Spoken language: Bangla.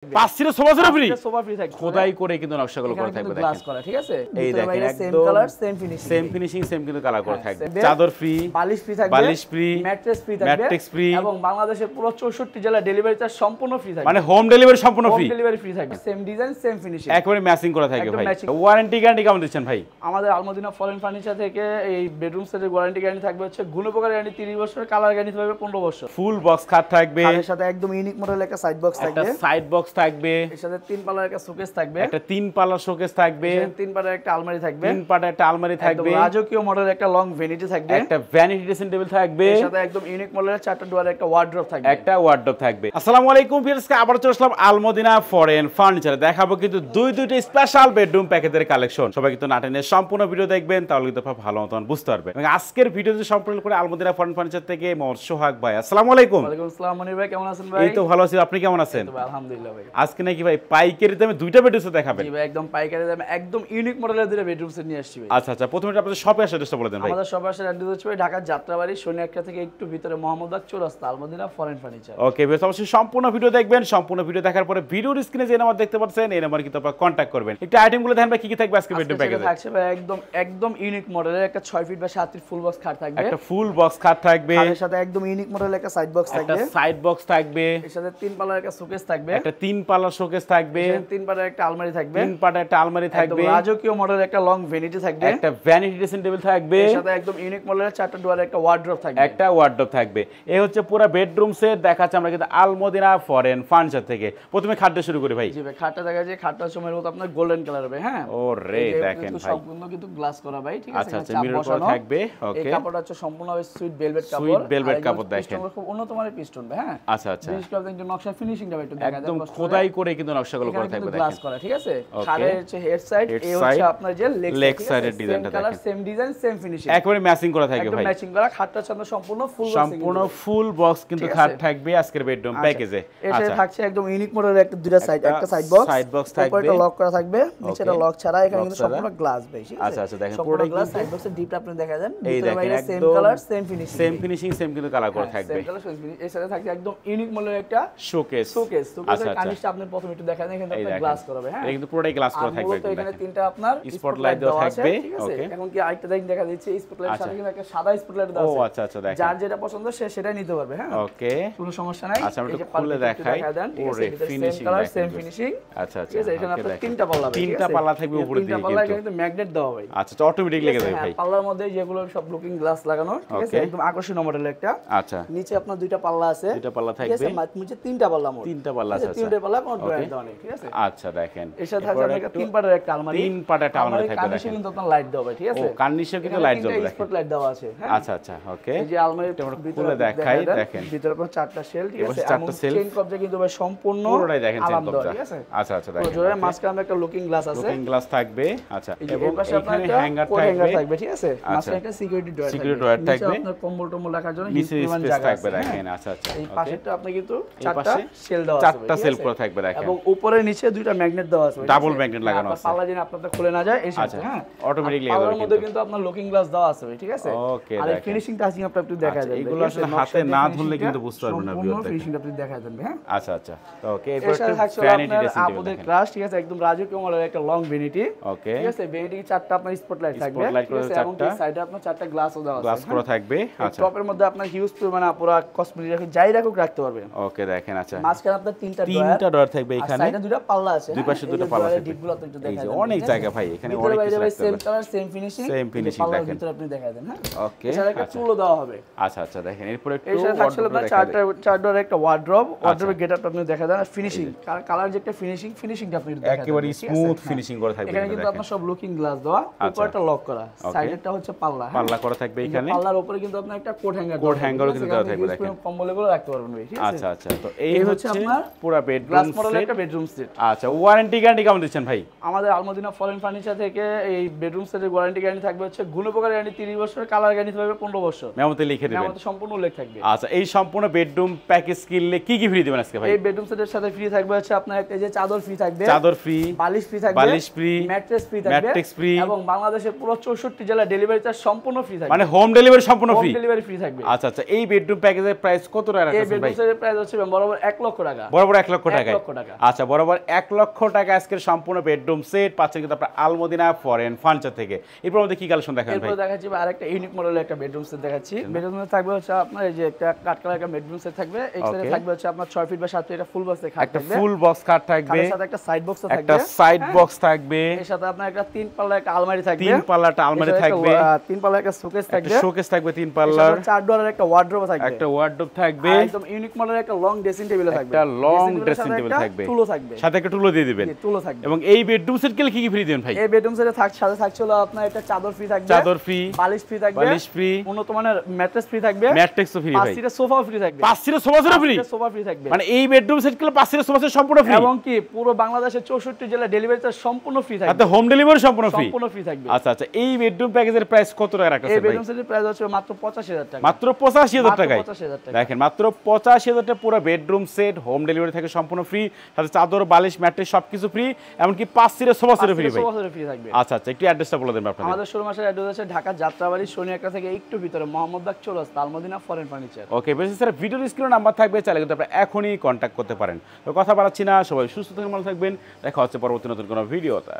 পাঁচ সিটের sofa set free, sofa free থাকবে, খোদাই করে কিন্তু নকশাগুলো করা থাকবে, গ্লাস করা, ঠিক আছে। এই দেখেন same colour same finishing, same finishing same কিন্তু কালার করা থাকবে। চাদর ফ্রি, বালিশ ফ্রি থাকবে, বালিশ ফ্রি, ম্যাট্রেস ফ্রি থাকবে, ম্যাট্রেস ফ্রি, এবং বাংলাদেশের পুরো 64 জেলা ডেলিভারি চার্জ সম্পূর্ণ ফ্রি থাকবে, মানে হোম ডেলিভারি সম্পূর্ণ ফ্রি, হোম ডেলিভারি ফ্রি থাকবে, সেম ডিজাইন সেম ফিনিশিং, একেবারে ম্যাচিং করা থাকবে ভাই। ওয়ারেন্টি গ্যারান্টি কেমন দিচ্ছেন ভাই? আমাদের আলমদিনা ফরেন ফার্নিচার থেকে এই বেডরুম সেটের ওয়ারেন্টি গ্যারান্টি থাকবে হচ্ছে গুণপ্রকার গ্যারান্টি 30 বছর, কালার গ্যারান্টি থাকবে 15 বছর। ফুল বক্স খাট থাকবে, এর সাথে একদম ইউনিক মডেলের একটা সাইড বক্স থাকবে, একটা সাইড বক্স থাকবে, এর সাথে 3 পাল্লার একটা শোকেস থাকবে, একটা 3 পাল্লার শোকেস থাকবে, 3 পাল্লার একটা আলমারি থাকবে, 3 পাল্লার একটা আলমারি থাকবে, রাজকীয় মডেলের একটা লং ভ্যানিটি থাকবে, একটা ভ্যানিটি ড্রেসিং টেবিল থাকবে, এর সাথে একদম ইউনিক মডেলের 4টা ডোরের একটা ওয়ার্ড্রপ থাকবে, একটা ওয়ার্ড্রপ থাকবে। আসসালামু আলাইকুম ভিউয়ার্স, আবার চলে আসলাম আলমদিনা ফরেন ফার্নিচারে। দেখাবো কিন্তু দুইটা স্পেশাল বেডরুম প্যাকেজের কালেকশন। সবাই কিন্তু নাটেনের সম্পূর্ণ ভিডিও দেখবেন, তাহলে কিন্তু আপনারা ভালো মতন বুঝতে পারবেন। এবং আজকের ভিডিওতে সম্পূর্ণ করে আলমদিনা ফরেন ফার্নিচার থেকে মোহাম্মদ সোহাগ ভাই। আসসালামু আলাইকুম। ওয়ালাইকুম আসসালাম মনির ভাই, কেমন আছেন ভাই? এই তো ভালো আছি, আপনি কেমন আছেন? ভাই আলহামদুলিল্লাহ ভাই। আজকে নাকি ভাই পাইকারি দামে দুইটা বেডরুম সেট দেখাবেন? জি ভাই, একদম পাইকারি দামে একদম ইউনিক মডেলের দুটো বেডরুম সেট নিয়ে আসছি ভাই। আচ্ছা আচ্ছা, প্রথমে আপনাদের শপে আসার চেষ্টা বলে দেন ভাই। আমাদের শপে আসার অ্যাড্রেস হচ্ছে ভাই ঢাকা যাত্রাবাড়ি সোনিয়াকা থেকে একটু ভিতরে মোহাম্মদবাগ চৌরাস্তা, আলমদিনা ফরেন ফার্নিচার। ওকে বেশ, অবশ্যই সম্পূর্ণ ভিডিও দেখবেন। সম্পূর্ণ ভিডিও দেখার পরে ভিডিওর স্ক্রিনে যে নাম্বার দেখতে পাচ্ছেন এই নাম্বার কিন্তু আপনারা কন্টাক্ট করবেন। একটু আইটেমগুলো দেখেন ভাই, কি কি থাকবে আজকে বেডরুম প্যাকেজে? থাকছে ভাই একদম ইউনিক মডেলের একটা 6 ফিট বা 7 ফিট ফুল বক্স খাট থাকবে, একটা ফুল বক্স খাট থাকবে, এর সাথে একদম ইউনিক মডেলের একটা সাইড বক্স থাকবে, একটা সাইড বক্স থাকবে, এর সাথে 3 পাল্লার একটা শোকেস থাকবে, একটা 3 পাল্লার শোকেস থাকবে, 3 পাল্লার একটা আলমারি থাকবে, 3 পাল্লার একটা আলমারি থাকবে, রাজকীয় মডেলের একটা লং ভ্যানিটি থাকবে, একটা ভ্যানিটি ড্রেসিং টেবিল থাকবে, এর সাথে একদম ইউনিক মডেলের 4টা ডোরের একটা ওয়ার্ড্রপ থাকবে, একটা ওয়ার্ডরোব থাকবে। এই হচ্ছে পুরো বেডরুম সেট দেখাচ্ছে আমরা কিন্তু আলমদিনা ফরেন ফার্নিচার থেকে। প্রথমে খাটটা শুরু করি ভাই। জি ভাই, খাটটা দেখা যায় খাটটার সময় মতো আপনার গোল্ডেন কালার হবে। হ্যাঁ, ওরে দেখেন ভাই, সম্পূর্ণ কিন্তু গ্লাস করা ভাই, ঠিক আছে। আচ্ছা আচ্ছা, মিরর করা থাকবে। ওকে, এই কাপড়টা হচ্ছে সম্পূর্ণভাবে সুইট ভেলভেট কাপড়, সুইট ভেলভেট কাপড় দেখেন, খুব উন্নত মানের পিস্টন ভাই। হ্যাঁ, আচ্ছা আচ্ছা, বিশেষ করে একটু নকশা ফিনিশিংটা একটু দেখা যায়, একদম খোদাই করে কিন্তু নকশাগুলো করা থাকবে গ্লাস দেখেন। করা, ঠিক আছে। খাটের হচ্ছে হেড সাইড, এই হচ্ছে আপনার যে লেগ সাইডের ডিজাইনটা দেখেন, সেম ডিজাইন সেম ফিনিশিং, একেবারে ম্যাচিং করা থাকবে ভাই, একদম ম্যাচিং করা। খাটটা হচ্ছে আপনার সম্পূর্ণ ফুল বক্স কিন্তু খাট থাকবে আজকের বেডরুম প্যাকেজে। এর সাথে থাকছে একদম ইউনিক মডেলের একটা দুইটা সাইড, একটা সাইড বক্স থাকবে, উপরে একটা লক করা থাকবে, নিচে একটা লক ছাড়া, এখানে কিন্তু সম্পূর্ণ গ্লাস ভাই, ঠিক আছে। আচ্ছা আচ্ছা, দেখেন পুরো গ্লাস, সাইড বক্সের ডিপটা আপনি দেখা দেন, এই দেখেন same colour same finishing, same কিন্তু কালার করা থাকবে, সেম কালার সেম ফিনিশিং। এর সাথে থাকছে একদম ইউনিক মডেলের একটা শোকেস, শোকেসের কানিশটা আপনি প্রথমে একটু দেখা দেন, এখানে আপনার গ্লাস করা হবে। হ্যাঁ, এটা কিন্তু পুরোটাই গ্লাস করা থাকবে, তো এখানে তিনটা আপনার স্পটলাইট দেওয়া থাকবে। ওকে, এখন কি আরেকটা দেখা দিচ্ছে, স্পটলাইট সাথে কিন্তু একটা সাদা স্পটলাইট দেওয়া আছে। ও আচ্ছা আচ্ছা, দেখেন যার যেটা পছন্দ সে সেটাই নিতে পারবে। হ্যাঁ, ওকে, কোনো সমস্যা নাই। আচ্ছা, আমরা একটু খুলে দেখাই। ওরে ফিনিশিং কালার সেম ফিনিশিং। আচ্ছা আচ্ছা, ঠিক আছে। এখানে আপনার তিনটা পাল্লা, তিনটা পাল্লা থাকবে উপরে দিকে, তিনটা পাল্লা কিন্তু ম্যাগনেট দেওয়া হয়। আচ্ছা, অটোমেটিক লেগে যাবে ভাই। পাল্লার মধ্যে যেগুলো সব লুকিং গ্লাস লাগানো, ঠিক আছে, একদম আকর্ষণীয় মডেলের একটা। আচ্ছা, নিচে আপনার দুইটা পাল্লা আছে, দুইটা পাল্লা থাকবে, নিচে তিনটা পাল্লা, মোট তিনটা পাল্লা আছে। তিনটা পাল্লা কোনো ড্রয়ার দেওয়া নেই, ঠিক আছে। আচ্ছা দেখেন, এর সাথে থাকবে আপনার তিন পাটের একটা আলমারি, তিন পাটের একটা আলমারি থাকবে দেখেন, কিন্তু আপনার লাইট দেওয়া হবে, ঠিক আছে। ও কার্নিশে কিন্তু লাইট জ্বলবে দেখেন, স্পট লাইট দেওয়া আছে। হ্যাঁ, আচ্ছা আচ্ছা, ওকে। এই যে আলমারির খুলে দেখাই, দেখেন ভিতরে আপনার চারটা সেল, ঠিক আছে, চারটা সেল, চেইন কবজা কিন্তু ভাই সম্পূর্ণ পুরোটাই দেখেন চেইন কবজা, ঠিক আছে। আচ্ছা আচ্ছা, দেখেন জোরে মাঝখানে একটা লুকিং গ্লাস আছে, লুকিং গ্লাস থাকবে। আচ্ছা, এবং পাশে আপনার একটা হ্যাঙ্গার থাকবে, ঠিক আছে। মাঝখানে একটা সিকিউরিটি ড্রয়ার থাকবে, আপনার কম্বল টম্বল রাখার জন্য নিচে স্পেস থাকবে দেখেন। আচ্ছা আচ্ছা, এই পাশেরটা আপনি কিন্তু চারটা সেল দেওয়া আছে, চারটা সেল করা থাকবে দেখেন, এবং উপরে নিচে দুইটা ম্যাগনেট দেওয়া আছে, ডাবল ম্যাগনেট লাগানো আছে, পাল্লা যেন আপনাদের খুলে না যায় এই সাথে। হ্যাঁ, অটোমেটিক লেগে পাল্লার মধ্যে কিন্তু আপনার লুকিং গ্লাস দেওয়া আছে, ঠিক আছে। ওকে, আর এই ফিনিশিং টাচিং আপনি একটু দেখা যাবে, এগুলো আসলে হাতে না ধরলে কিন্তু বুঝতে পারবেন না, সম্পূর্ণ ফিনিশিং আপনি দেখা যাবে। হ্যাঁ, আচ্ছা আচ্ছা, ওকে। এরপর একটু ভ্যানিটি ড্রেসিং টেবিল দেখেন, ক্লাস, ঠিক আছে, একদম রাজকীয় মডেলের একটা লং ভ্যানিটি। ওকে, ঠিক আছে। ভ্যানিটি চারটা আপনার স্পটলাইট থাকবে, ঠিক আছে, এবং সাইডে আপনার চারটা গ্লাসও দেওয়া আছে, গ্লাস করা থাকবে। আচ্ছা, টপের মধ্যে আপনার হিউজ পরিমাণে পুরো কসমেটিক রাখুন, যাই রাখুক রাখতে পারবেন। ওকে, দেখেন। আচ্ছা, মাঝখানে আপনার তিনটা ডয়ার থাকবে, এখানে সাইডে দুটো পাল্লা আছে, দুই পাশে দুটো পাল্লা আছে, ডিপগুলো আপনি একটু এই দেখা যে যাবে, অনেক জায়গা ভাই, এখানে অনেক কিছু রাখতে সেম হবে, কালার সেম ফিনিশিং দেখেন, ভিতরে আপনি দেখা দেন। হ্যাঁ, ওকে। এছাড়া একটা টুলও দেওয়া হবে। আচ্ছা আচ্ছা, দেখেন। এরপর একটু এর সাথে থাকছে আপনার চার ডোরের একটা ওয়ার্ড্রবের গেটআপটা আপনি দেখা দেন, আর ফিনিশিং কালার যে একটা ফিনিশিংটা আপনি দেখা দেন, একেবারে স্মুথ ফিনিশিং করা থাকবে এখানে কিন্তু আপনার সব লুকিং গ্লাস দেওয়া, উপরটা লক করা, সাইডেরটা হচ্ছে পাল্লা, পাল্লা করা থাকবে এখানে, পাল্লার উপরে কিন্তু আপনার একটা কোট হ্যাঙ্গারও কিন্তু দেওয়া থাকবে দেখেন, কম্বলগুলো রাখতে পারবেন ভাই, ঠিক আছে। আচ্ছা আচ্ছা, তো এই হচ্ছে আপনার পুরো বেডরুম গ্লাস মডেলের একটা বেডরুম সেট। আচ্ছা, ওয়ারেন্টি গ্যারান্টি কেমন দিচ্ছেন ভাই? আমাদের আলমদিনা ফরেন ফার্নিচার থেকে এই বেডরুম সেটের ওয়ারেন্টি গ্যারান্টি থাকবে হচ্ছে গুণপ্রকার গ্যারান্টি 30 বছর, কালার গ্যারান্টি থাকবে 15 বছর। মেমোতে লিখে দিবেন, মেমোতে সম্পূর্ণ উল্লেখ থাকবে। আচ্ছা, এই সম্পূর্ণ বেডরুম প্যাকেজ কিনলে কি কি ফ্রি দিবেন আজকে ভাই? এই বেডরুম সেটের সাথে ফ্রি থাকবে হচ্ছে আপনার একটা যে চাদর ফ্রি থাকবে, চাদর ফ্রি, বালিশ ফ্রি থাকবে, বালিশ ফ্রি, ম্যাট্রেস ফ্রি থাকবে, ম্যাট্রেস ফ্রি, এবং বাংলাদেশের পুরো 64 জেলা ডেলিভারি চার্জ সম্পূর্ণ ফ্রি থাকবে, মানে হোম ডেলিভারি সম্পূর্ণ ফ্রি, হোম ডেলিভারি ফ্রি থাকবে। আচ্ছা আচ্ছা, এই বেডরুম প্যাকেজের প্রাইস কত টাকা রাখছেন ভাই? এই বেডরুম সেটের প্রাইস হচ্ছে বরাবর 1 লক্ষ টাকা, বরাবর 1 লক্ষ টাকায়। আচ্ছা, বরাবর 1 লক্ষ টাকা আজকের সম্পূর্ণ বেডরুম সেট পাচ্ছেন কিন্তু আপনারা আলমদিনা ফরেন ফার্নিচার থেকে। এরপর আমাদের কি কালেকশন দেখান ভাই? এরপর দেখাচ্ছি আরেকটা ইউনিক মডেলের একটা বেডরুম সেট দেখাচ্ছি। বেডরুম সেট থাকবে হচ্ছে আপনার এই যে একটা কাট কালার একটা বেডরুম সেট থাকবে। এই সাইডে থাকবে হচ্ছে আপনার 6 ফিট বা 7 ফিট একটা ফুল বক্স খাট থাকবে। একটা ফুল বক্স খাট থাকবে, এর সাথে একটা সাইড বক্স থাকবে, একটা সাইড বক্স থাকবে, এর সাথে আপনার একটা 3 পাল্লা একটা আলমারি থাকবে, 3 পাল্লা একটা আলমারি থাকবে, 3 পাল্লা একটা শোকেস থাকবে, একটা শোকেস থাকবে 3 পাল্লার, 4 ডলার একটা ওয়ার্ড্রোব থাকবে, একটা ওয়ার্ডরোব থাকবে, একদম ইউনিক মডেলের একটা লং ড্রেসিং টেবিল থাকবে, একটা লং ড্রেসিং টেবিল থাকবে, টুলও থাকবে, সাথে একটা টুলও দিয়ে দিবেন। টুলও থাকবে। এবং এই বেডরুম সেট কে কি কি ফ্রি দিবেন ভাই? এই বেডরুম সেটে সাথে থাকছে হলো আপনার একটা চাদর ফ্রি থাকবে, চাদর ফ্রি, বালিশ ফ্রি থাকবে, বালিশ ফ্রি, উন্নত মানের ম্যাট্রেস ফ্রি থাকবে, ম্যাট্রেসও ফ্রি ভাই, 5 সিটের সোফাও ফ্রি থাকবে, 5 সিটের সোফা ফ্রি, সোফা ফ্রি থাকবে। মানে এই বেডরুম সেট গুলো 5 সিটের সোফা সেট সম্পূর্ণ ফ্রি এবং কি পুরো বাংলাদেশের 64 জেলা ডেলিভারি চার্জ সম্পূর্ণ ফ্রি থাকবে। আচ্ছা, হোম ডেলিভারি সম্পূর্ণ ফ্রি থাকবে। আচ্ছা আচ্ছা, এই বেডরুম প্যাকেজের প্রাইস কত টাকা রাখা আছে ভাই? এই বেডরুম সেটের প্রাইস হচ্ছে মাত্র 85000 টাকা। মাত্র 85000 টাকায়। 85000 টাকা। দেখেন, মাত্র 85000 টাকা পুরো বেডরুম সেট, হোম ডেলিভারি থেকে সম্পূর্ণ ফ্রি, সাথে চাদর, বালিশ, ম্যাট্রেস সবকিছু ফ্রি, এমনকি 5 সিটের সোফা সেট ফ্রি ভাই। সোফা সেট ফ্রি থাকবে। আচ্ছা আচ্ছা, একটু অ্যাড্রেসটা বলে দেন আপনাদের। আমাদের শোরুম অ্যাড্রেস আছে ঢাকা যাত্রাবাড়ি সোনিয়াকা থেকে একটু ভিতরে মোহাম্মদবাগ চৌরাস্তা, আলমদিনা ফরেন ফার্নিচার। ওকে, বেশি স্যার ভিডিওর স্ক্রিনে নাম্বার থাকবে, চাইলে কিন্তু আপনারা এখনই কন্ট্যাক্ট করতে পারেন। তো কথা বাড়াচ্ছি না, সবাই সুস্থ থাকবেন, ভালো থাকবেন, দেখা হচ্ছে পরবর্তী নতুন কোনো ভিডিওতে।